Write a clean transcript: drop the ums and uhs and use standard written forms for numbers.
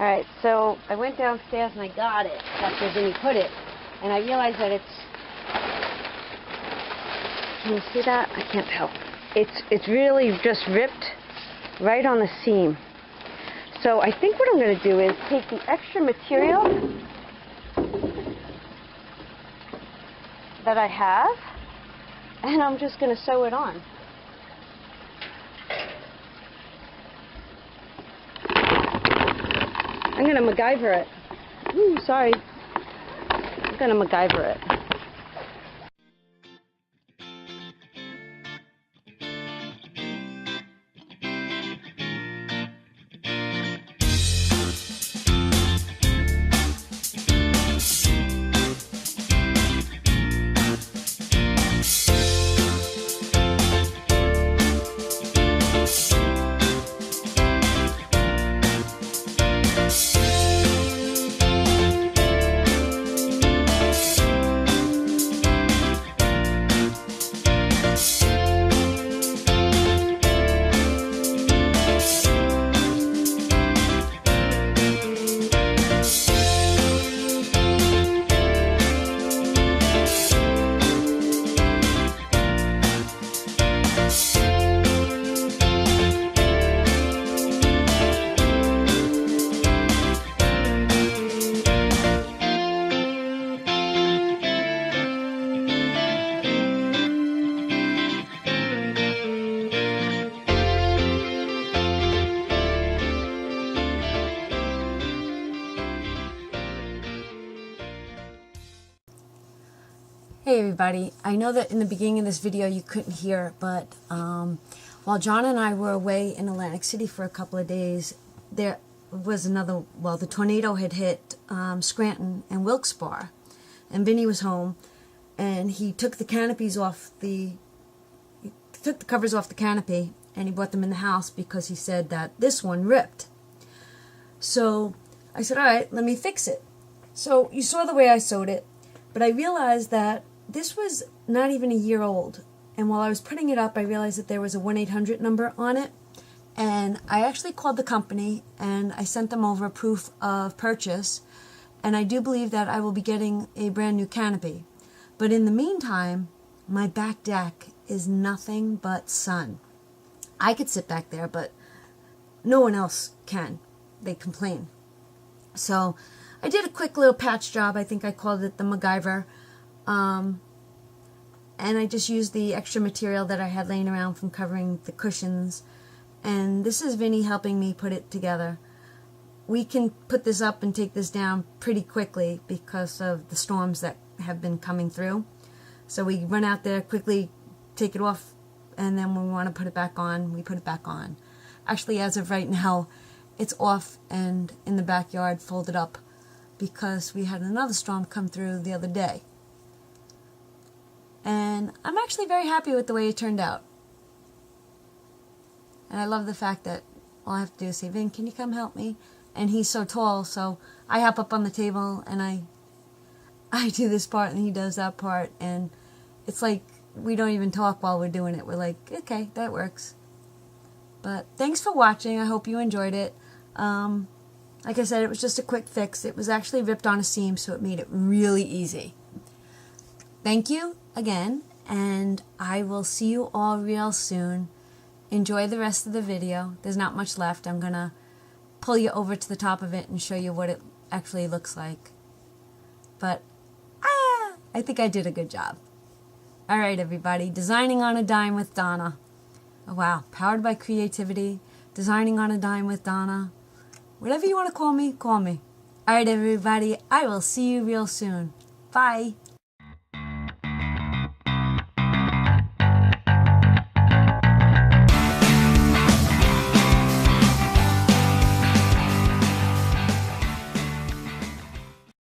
Alright, so I went downstairs and I got it after Vinny put it. And I realized that it's... Can you see that? I can't tell. It's really just ripped right on the seam. So I think what I'm going to do is take the extra material that I have, and I'm just going to sew it on. I'm going to MacGyver it. Ooh, sorry. I'm going to MacGyver it. Hey everybody, I know that in the beginning of this video you couldn't hear, but while John and I were away in Atlantic City for a couple of days, there was the tornado had hit Scranton and Wilkes-Barre, and Vinny was home, and he took the canopies off the covers off the canopy, and he brought them in the house because he said that this one ripped. So I said, all right, let me fix it. So you saw the way I sewed it, but I realized that this was not even a year old, and while I was putting it up I realized that there was a 1-800 number on it, and I actually called the company and I sent them over a proof of purchase, and I do believe that I will be getting a brand new canopy. But in the meantime, my back deck is nothing but sun. I could sit back there, but no one else can. They complain. So I did a quick little patch job. I think I called it the MacGyver. And I just used the extra material that I had laying around from covering the cushions. And this is Vinny helping me put it together. We can put this up and take this down pretty quickly because of the storms that have been coming through. So we run out there, quickly take it off, and then when we want to put it back on, we put it back on. Actually, as of right now, it's off and in the backyard folded up because we had another storm come through the other day. And I'm actually very happy with the way it turned out. And I love the fact that all I have to do is say, Vin, can you come help me? And he's so tall, so I hop up on the table and I do this part and he does that part. And it's like we don't even talk while we're doing it. We're like, okay, that works. But thanks for watching. I hope you enjoyed it. Like I said, it was just a quick fix. It was actually ripped on a seam, so it made it really easy. Thank you again, and I will see you all real soon. Enjoy the rest of the video. There's not much left. I'm going to pull you over to the top of it and show you what it actually looks like. But I think I did a good job. All right, everybody. Designing on a dime with Donna. Oh, wow. Powered by creativity. Designing on a dime with Donna. Whatever you want to call me, call me. All right, everybody. I will see you real soon. Bye.